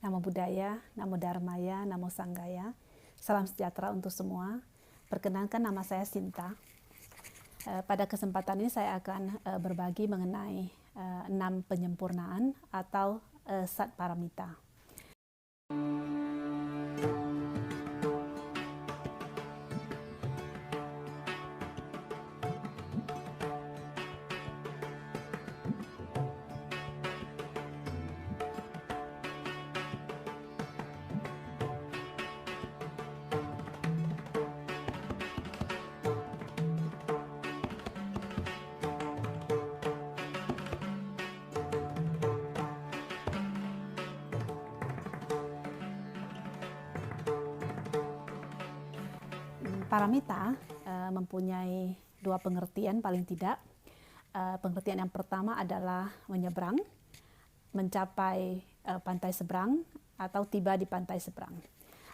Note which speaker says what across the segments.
Speaker 1: Namo Buddhaya, Namo Dharmaya, Namo Sanghaya. Salam sejahtera untuk semua. Perkenalkan, nama saya Sinta. Pada kesempatan ini saya akan berbagi mengenai 6 penyempurnaan atau Sat Paramita. Paramita mempunyai 2 pengertian paling tidak. Pengertian yang pertama adalah menyeberang, mencapai pantai seberang atau tiba di pantai seberang.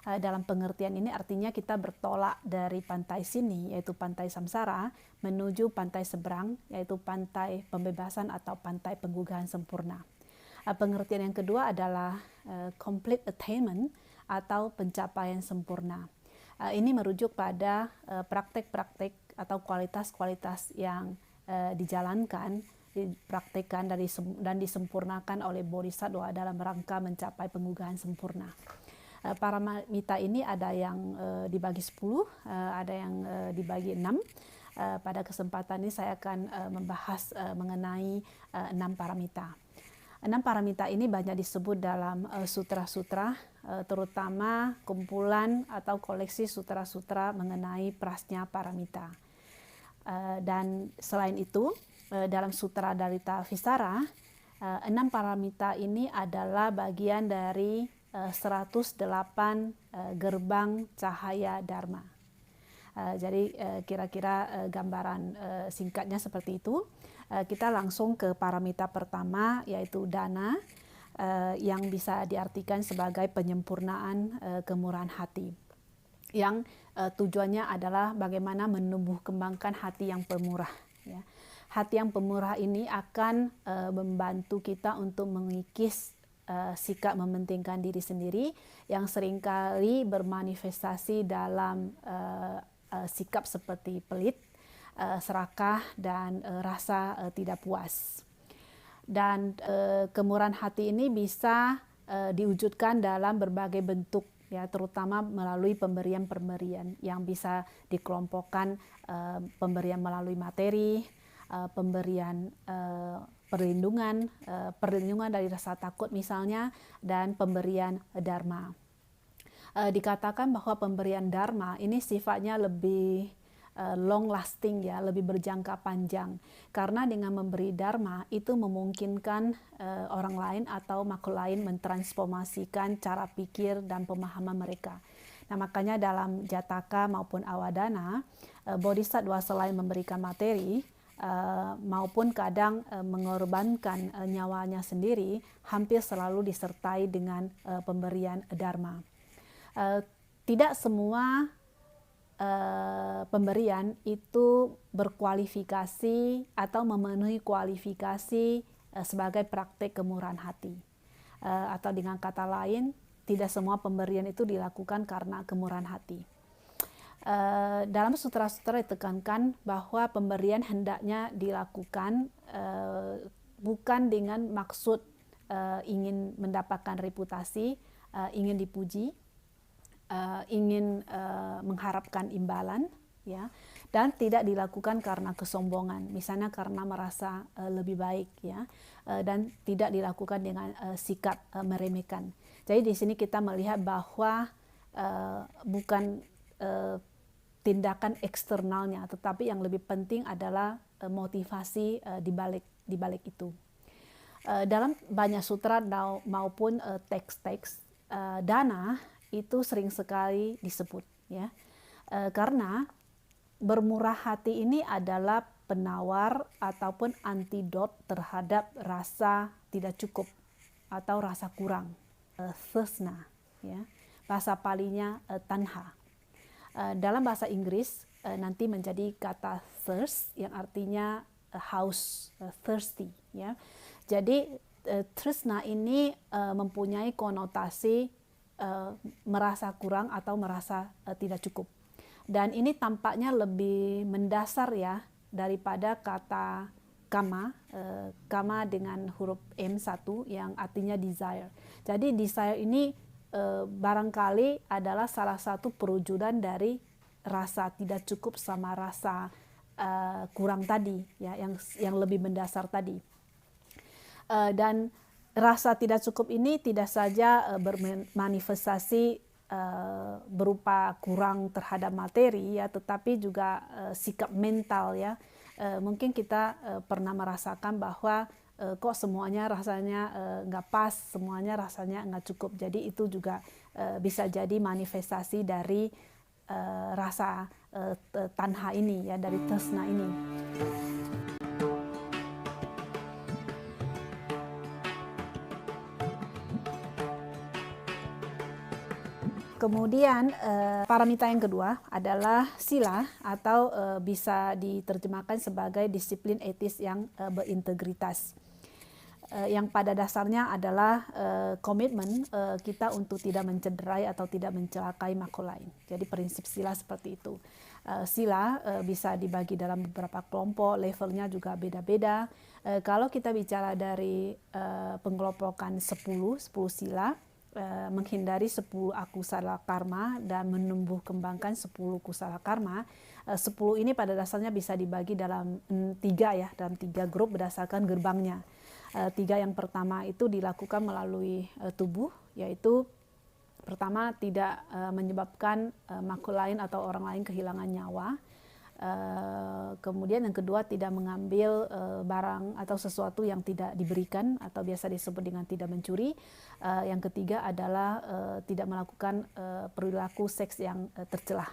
Speaker 1: Dalam pengertian ini artinya kita bertolak dari pantai sini, yaitu pantai samsara, menuju pantai seberang, yaitu pantai pembebasan atau pantai penggugahan sempurna. Pengertian yang kedua adalah complete attainment atau pencapaian sempurna. Ini merujuk pada praktek-praktek atau kualitas-kualitas yang dijalankan, dipraktekkan dan disempurnakan oleh Bodhisattva dalam rangka mencapai penggugahan sempurna. Paramita ini ada yang dibagi 10, ada yang dibagi 6. Pada kesempatan ini saya akan membahas mengenai 6 paramita. 6 paramita ini banyak disebut dalam sutra-sutra, terutama kumpulan atau koleksi sutra-sutra mengenai Prajna Paramita. Dan selain itu, dalam Sutra Darita Visara, 6 paramita ini adalah bagian dari 108 gerbang cahaya Dharma. Jadi kira-kira gambaran singkatnya seperti itu. Kita langsung ke paramita pertama, yaitu dana, yang bisa diartikan sebagai penyempurnaan kemurahan hati, yang tujuannya adalah bagaimana menumbuh kembangkan hati yang pemurah. Ya. Hati yang pemurah ini akan membantu kita untuk mengikis sikap mementingkan diri sendiri yang seringkali bermanifestasi dalam sikap seperti pelit, serakah, dan rasa tidak puas. Dan kemurahan hati ini bisa diwujudkan dalam berbagai bentuk, ya, terutama melalui pemberian-pemberian yang bisa dikelompokkan, pemberian melalui materi, pemberian perlindungan dari rasa takut misalnya, dan pemberian dharma. Dikatakan bahwa pemberian dharma ini sifatnya lebih long lasting, ya, lebih berjangka panjang, karena dengan memberi dharma itu memungkinkan orang lain atau makhluk lain mentransformasikan cara pikir dan pemahaman mereka. Nah, makanya dalam Jataka maupun Awadana, Bodhisattva selain memberikan materi maupun kadang mengorbankan nyawanya sendiri, hampir selalu disertai dengan pemberian dharma. Tidak semua pemberian itu berkualifikasi atau memenuhi kualifikasi sebagai praktek kemurahan hati, atau dengan kata lain, tidak semua pemberian itu dilakukan karena kemurahan hati. Dalam sutra-sutra ditekankan bahwa pemberian hendaknya dilakukan bukan dengan maksud ingin mendapatkan reputasi, ingin dipuji, ingin mengharapkan imbalan, ya, dan tidak dilakukan karena kesombongan, misalnya karena merasa lebih baik, ya, dan tidak dilakukan dengan sikap meremehkan. Jadi di sini kita melihat bahwa bukan tindakan eksternalnya, tetapi yang lebih penting adalah motivasi di balik itu. Dalam banyak sutra maupun teks-teks, dana itu sering sekali disebut, ya, karena bermurah hati ini adalah penawar ataupun antidot terhadap rasa tidak cukup atau rasa kurang, thirstna, ya, bahasa palinya tanha. Dalam bahasa Inggris nanti menjadi kata thirst yang artinya haus, thirsty, ya. Jadi tresna ini mempunyai konotasi merasa kurang atau merasa tidak cukup. Dan ini tampaknya lebih mendasar ya daripada kata kama, kama dengan huruf M1 yang artinya desire. Jadi desire ini barangkali adalah salah satu perwujudan dari rasa tidak cukup sama rasa kurang tadi ya, yang lebih mendasar tadi. Dan rasa tidak cukup ini tidak saja bermanifestasi berupa kurang terhadap materi ya, tetapi juga sikap mental ya. Mungkin kita pernah merasakan bahwa kok semuanya rasanya nggak pas, semuanya rasanya nggak cukup. Jadi itu juga bisa jadi manifestasi dari rasa tanha ini ya, dari tresna ini. Kemudian paramita yang kedua adalah sila atau bisa diterjemahkan sebagai disiplin etis yang berintegritas. Yang pada dasarnya adalah komitmen kita untuk tidak mencederai atau tidak mencelakai makhluk lain. Jadi prinsip sila seperti itu. Sila bisa dibagi dalam beberapa kelompok, levelnya juga beda-beda. Kalau kita bicara dari pengelompokan 10 sila, menghindari 10 akusala karma dan menumbuh kembangkan 10 kusala karma. 10 ini pada dasarnya bisa dibagi dalam 3 ya, dalam 3 grup berdasarkan gerbangnya. 3 yang pertama itu dilakukan melalui tubuh, yaitu pertama tidak menyebabkan makhluk lain atau orang lain kehilangan nyawa. Kemudian yang kedua tidak mengambil barang atau sesuatu yang tidak diberikan atau biasa disebut dengan tidak mencuri. Yang ketiga adalah tidak melakukan perilaku seks yang tercelah.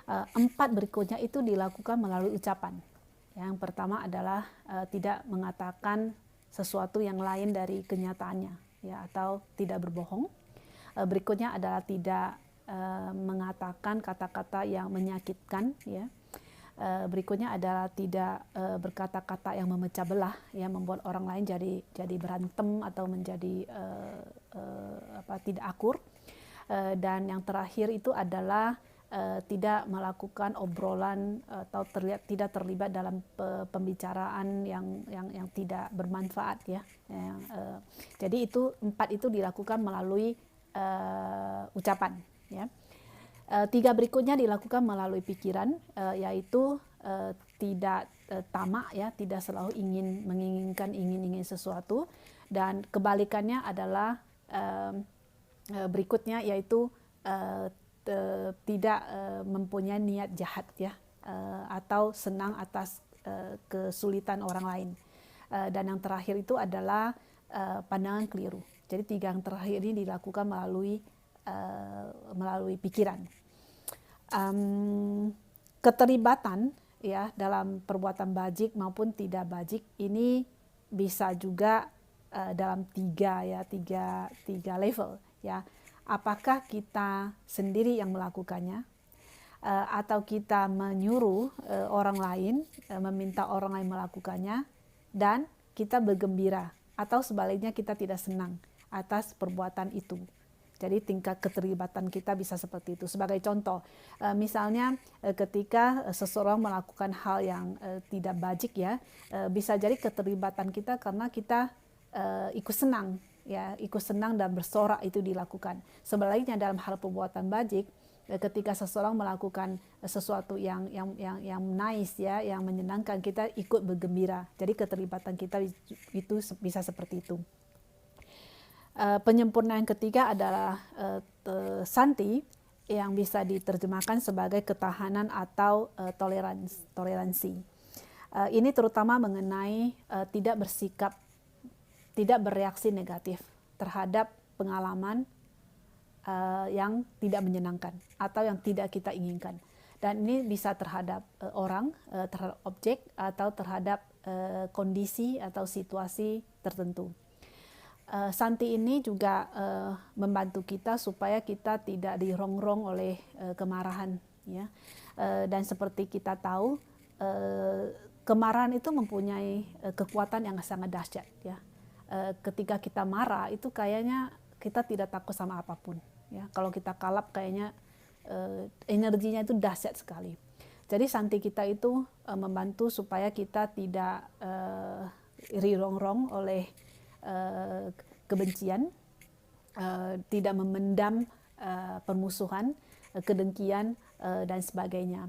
Speaker 1: 4 berikutnya itu dilakukan melalui ucapan. Yang pertama adalah tidak mengatakan sesuatu yang lain dari kenyataannya ya, atau tidak berbohong. Berikutnya adalah tidak mengatakan kata-kata yang menyakitkan ya. Berikutnya adalah tidak berkata-kata yang memecah belah, yang membuat orang lain jadi berantem atau menjadi tidak akur. Dan yang terakhir itu adalah tidak melakukan obrolan atau tidak terlibat dalam pembicaraan yang tidak bermanfaat ya. Jadi itu 4 itu dilakukan melalui ucapan ya. 3 berikutnya dilakukan melalui pikiran, yaitu tidak tamak ya, tidak selalu menginginkan sesuatu, dan kebalikannya adalah berikutnya, yaitu tidak mempunyai niat jahat ya, atau senang atas kesulitan orang lain. Dan yang terakhir itu adalah pandangan keliru. Jadi 3 yang terakhir ini dilakukan melalui pikiran. Keterlibatan ya dalam perbuatan bajik maupun tidak bajik ini bisa juga dalam 3 level ya. Apakah kita sendiri yang melakukannya, atau kita menyuruh orang lain, meminta orang lain melakukannya, dan kita bergembira, atau sebaliknya kita tidak senang atas perbuatan itu. Jadi tingkat keterlibatan kita bisa seperti itu. Sebagai contoh, misalnya ketika seseorang melakukan hal yang tidak bajik ya, bisa jadi keterlibatan kita karena kita ikut senang ya, ikut senang dan bersorak itu dilakukan. Sebaliknya dalam hal perbuatan bajik, ketika seseorang melakukan sesuatu yang nice ya, yang menyenangkan, kita ikut bergembira. Jadi keterlibatan kita itu bisa seperti itu. Penyempurnaan ketiga adalah santi, yang bisa diterjemahkan sebagai ketahanan atau toleransi. Ini terutama mengenai tidak bereaksi negatif terhadap pengalaman yang tidak menyenangkan atau yang tidak kita inginkan. Dan ini bisa terhadap orang, terhadap objek, atau terhadap kondisi atau situasi tertentu. Santi ini juga membantu kita supaya kita tidak dirongrong oleh kemarahan ya. Dan seperti kita tahu, kemarahan itu mempunyai kekuatan yang sangat dahsyat ya. ketika kita marah itu kayaknya kita tidak takut sama apapun. Ya, kalau kita kalap kayaknya energinya itu dahsyat sekali. Jadi santi kita itu membantu supaya kita tidak rirongrong oleh kebencian, tidak memendam permusuhan, kedengkian, dan sebagainya.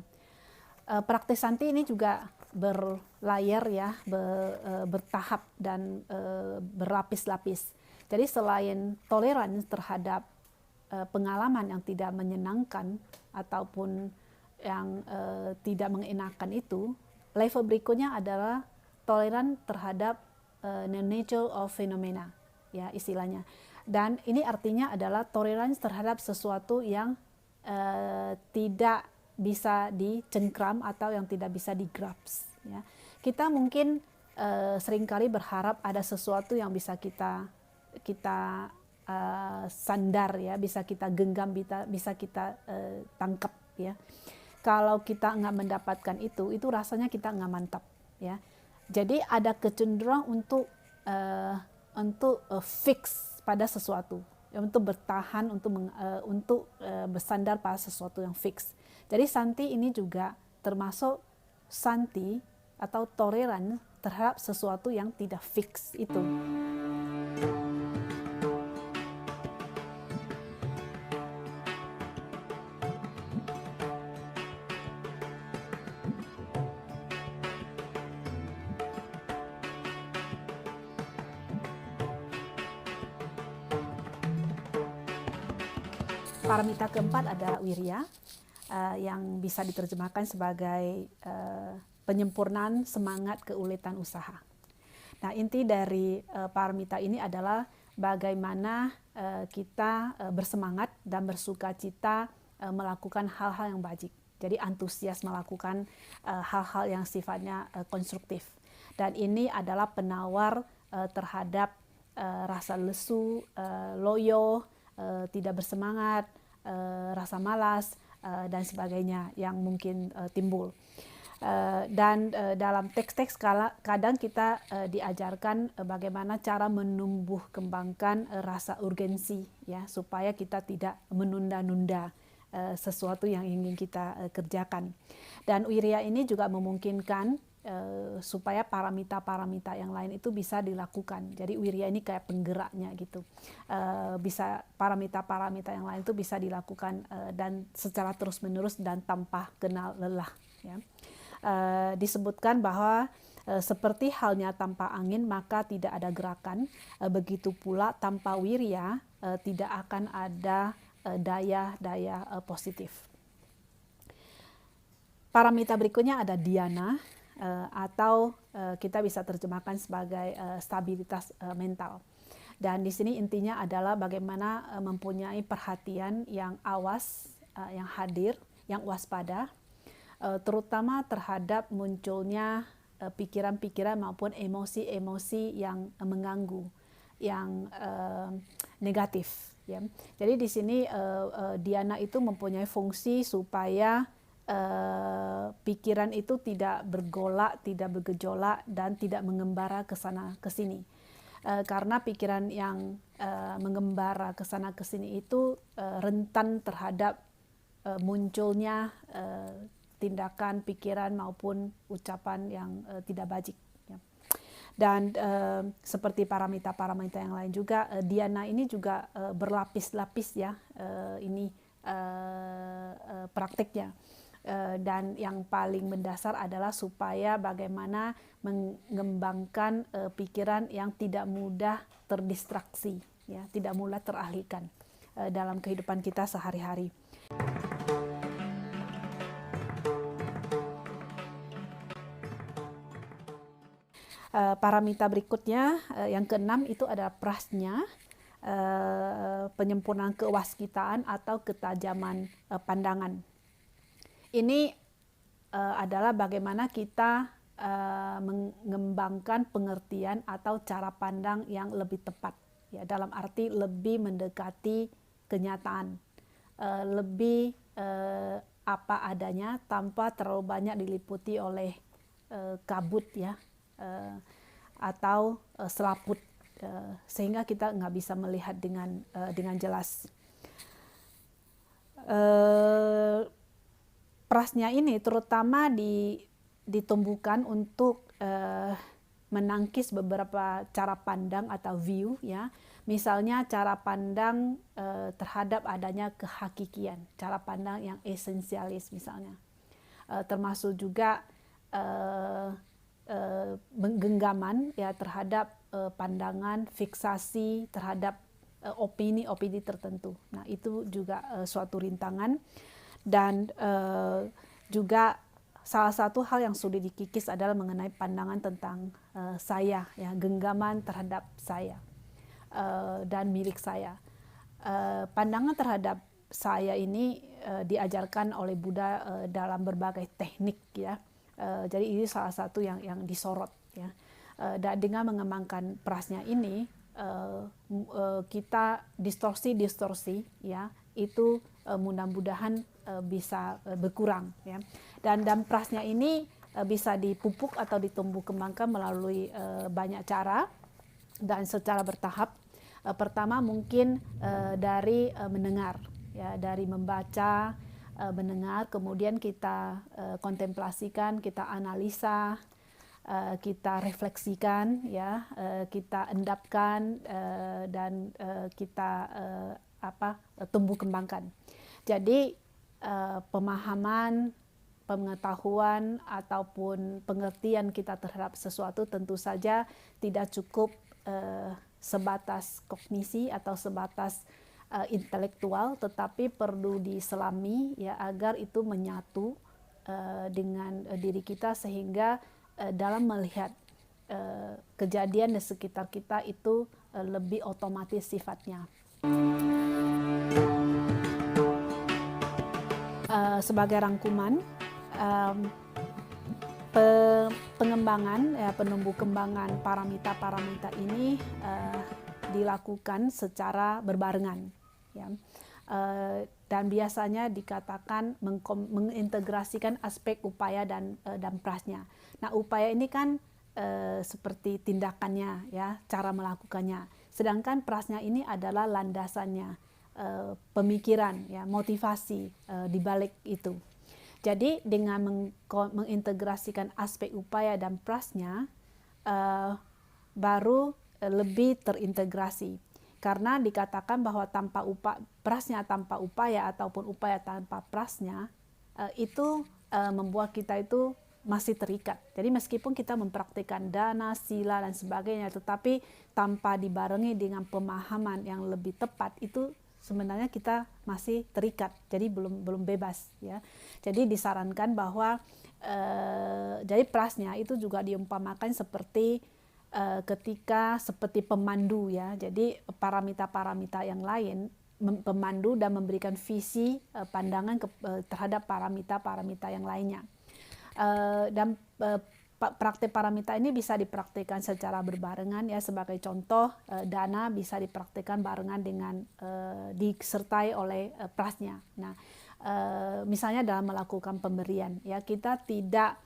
Speaker 1: Praktis santi ini juga berlayar ya, bertahap dan berlapis-lapis. Jadi selain toleran terhadap pengalaman yang tidak menyenangkan ataupun yang tidak mengenakan itu, level berikutnya adalah toleran terhadap the nature of phenomena, ya istilahnya. Dan ini artinya adalah toleransi terhadap sesuatu yang tidak bisa dicengkram atau yang tidak bisa digrasp. Ya. Kita mungkin seringkali berharap ada sesuatu yang bisa kita sandar, ya, bisa kita genggam, bisa kita tangkap, ya. Kalau kita nggak mendapatkan itu rasanya kita nggak mantap, ya. Jadi ada kecenderungan untuk fix pada sesuatu, ya, untuk bertahan, untuk bersandar pada sesuatu yang fix. Jadi santi ini juga termasuk santi atau toleran terhadap sesuatu yang tidak fix itu. Paramita keempat adalah wirya, yang bisa diterjemahkan sebagai penyempurnaan semangat keuletan usaha. Nah, inti dari paramita ini adalah bagaimana kita bersemangat dan bersukacita melakukan hal-hal yang baik. Jadi antusias melakukan hal-hal yang sifatnya konstruktif. Dan ini adalah penawar terhadap rasa lesu, loyo, tidak bersemangat, rasa malas, dan sebagainya yang mungkin timbul. Dan dalam teks-teks kadang kita diajarkan bagaimana cara menumbuh kembangkan rasa urgensi, ya, supaya kita tidak menunda-nunda sesuatu yang ingin kita kerjakan. Dan wirya ini juga memungkinkan supaya paramita-paramita yang lain itu bisa dilakukan. Jadi wirya ini kayak penggeraknya gitu. Bisa paramita-paramita yang lain itu bisa dilakukan dan secara terus-menerus dan tanpa kenal lelah, ya. Disebutkan bahwa seperti halnya tanpa angin maka tidak ada gerakan, begitu pula tanpa wirya tidak akan ada daya-daya positif. Paramita berikutnya ada dhyana, atau kita bisa terjemahkan sebagai stabilitas mental. Dan di sini intinya adalah bagaimana mempunyai perhatian yang awas, yang hadir, yang waspada, terutama terhadap munculnya pikiran-pikiran maupun emosi-emosi yang mengganggu, yang negatif, ya. Jadi di sini dhyana itu mempunyai fungsi supaya pikiran itu tidak bergolak, tidak bergejolak, dan tidak mengembara ke sana ke sini. Karena pikiran yang mengembara ke sana ke sini itu rentan terhadap munculnya tindakan, pikiran maupun ucapan yang tidak baik, ya. Dan seperti paramita-paramita yang lain juga, dhyana ini juga berlapis-lapis, ya, ini praktiknya. Dan yang paling mendasar adalah supaya bagaimana mengembangkan pikiran yang tidak mudah terdistraksi, ya, tidak mudah teralihkan dalam kehidupan kita sehari-hari. Paramita berikutnya yang keenam itu adalah prajna, penyempurnaan kewaskitaan atau ketajaman pandangan. Ini adalah bagaimana kita mengembangkan pengertian atau cara pandang yang lebih tepat, ya, dalam arti lebih mendekati kenyataan, lebih apa adanya tanpa terlalu banyak diliputi oleh kabut, ya, atau selaput. sehingga kita nggak bisa melihat dengan jelas. Prasnya ini terutama ditumbuhkan untuk menangkis beberapa cara pandang atau view, ya. Misalnya cara pandang terhadap adanya kehakikian, cara pandang yang esensialis misalnya. Termasuk juga genggaman ya terhadap pandangan, fiksasi terhadap opini-opini tertentu. Nah, itu juga suatu rintangan. Dan juga salah satu hal yang sulit dikikis adalah mengenai pandangan tentang saya, ya, genggaman terhadap saya dan milik saya. Pandangan terhadap saya ini diajarkan oleh Buddha dalam berbagai teknik, ya. Jadi ini salah satu yang disorot, ya. Dan dengan mengembangkan prasnya ini kita distorsi, ya, itu mudah-mudahan bisa berkurang, ya. Dan prasnya ini bisa dipupuk atau ditumbuh kembangkan melalui banyak cara dan secara bertahap. Pertama mungkin dari mendengar, ya, dari membaca, mendengar, kemudian kita kontemplasikan, kita analisa, kita refleksikan, ya, kita endapkan, dan kita tumbuh kembangkan. Jadi pemahaman, pengetahuan ataupun pengertian kita terhadap sesuatu tentu saja tidak cukup sebatas kognisi atau sebatas intelektual, tetapi perlu diselami, ya, agar itu menyatu dengan diri kita, sehingga dalam melihat kejadian di sekitar kita itu lebih otomatis sifatnya. Sebagai rangkuman, pengembangan, ya, penumbuh kembangan paramita ini dilakukan secara berbarengan, ya. Dan biasanya dikatakan mengintegrasikan aspek upaya dan prasnya. Nah, upaya ini kan seperti tindakannya, ya, cara melakukannya. Sedangkan prasnya ini adalah landasannya, pemikiran, ya, motivasi di balik itu. Jadi dengan mengintegrasikan aspek upaya dan prasnya baru lebih terintegrasi. Karena dikatakan bahwa prasnya tanpa upaya ataupun upaya tanpa prasnya itu membuat kita itu masih terikat. Jadi meskipun kita mempraktikkan dana, sila dan sebagainya, tetapi tanpa dibarengi dengan pemahaman yang lebih tepat, itu sebenarnya kita masih terikat, jadi belum bebas, ya. Jadi disarankan bahwa jadi prasnya itu juga diumpamakan seperti ketika seperti pemandu, ya. Jadi paramita-paramita yang lain pemandu dan memberikan visi pandangan terhadap paramita-paramita yang lainnya. Dan praktik paramita ini bisa dipraktikkan secara berbarengan, ya. Sebagai contoh, dana bisa dipraktikkan barengan dengan disertai oleh prasnya. Nah, misalnya dalam melakukan pemberian, ya, kita tidak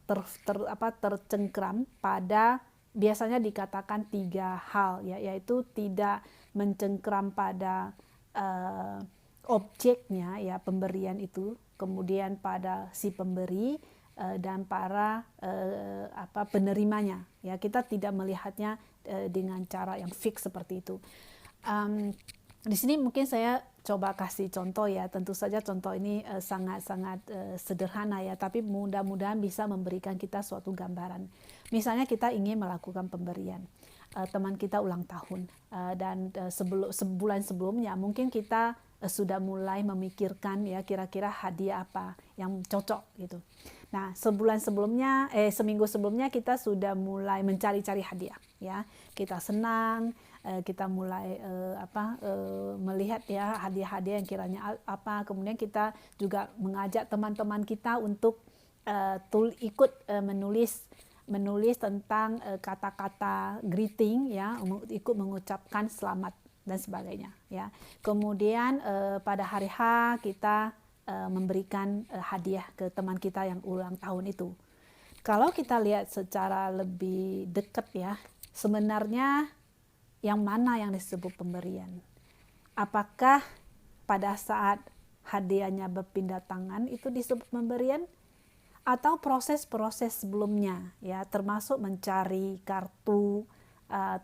Speaker 1: tercengkram pada, biasanya dikatakan 3 hal, ya, yaitu tidak mencengkram pada objeknya, ya, pemberian itu, kemudian pada si pemberi dan para penerimanya, ya. Kita tidak melihatnya dengan cara yang fix seperti itu. Di sini mungkin saya coba kasih contoh, ya. Tentu saja contoh ini sangat-sangat sederhana, ya, tapi mudah-mudahan bisa memberikan kita suatu gambaran. Misalnya kita ingin melakukan pemberian, teman kita ulang tahun, dan sebulan sebelumnya mungkin kita sudah mulai memikirkan, ya, kira-kira hadiah apa yang cocok gitu. Nah, seminggu sebelumnya kita sudah mulai mencari-cari hadiah, ya. Kita senang, kita mulai melihat, ya, hadiah-hadiah yang kiranya apa. Kemudian kita juga mengajak teman-teman kita untuk ikut menulis tentang kata-kata greeting, ya, ikut mengucapkan selamat dan sebagainya, ya. Kemudian pada hari H kita memberikan hadiah ke teman kita yang ulang tahun itu. Kalau kita lihat secara lebih dekat, ya, sebenarnya yang mana yang disebut pemberian? Apakah pada saat hadiahnya berpindah tangan itu disebut pemberian, atau proses-proses sebelumnya, ya, termasuk mencari kartu,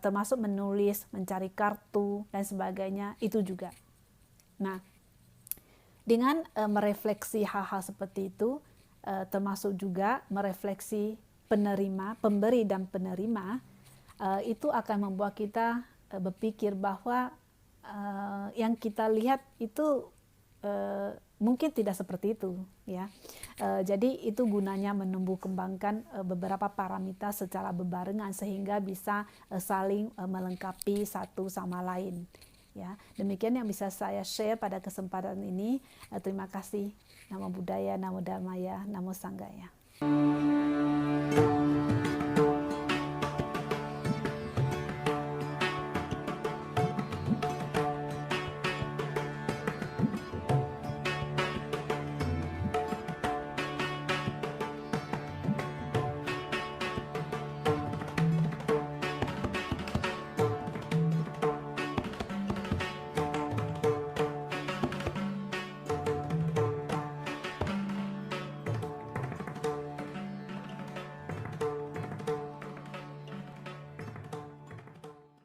Speaker 1: termasuk menulis, mencari kartu dan sebagainya, itu juga. Nah, dengan merefleksi hal-hal seperti itu, termasuk juga merefleksi penerima, pemberi dan penerima, itu akan membuat kita berpikir bahwa yang kita lihat itu mungkin tidak seperti itu, ya. Jadi itu gunanya menumbuh kembangkan beberapa paramita secara berbarengan sehingga bisa saling melengkapi satu sama lain. Ya, demikian yang bisa saya share pada kesempatan ini. Terima kasih. Namo Buddhaya, Namo Dharmaya, Namo Sanghaya.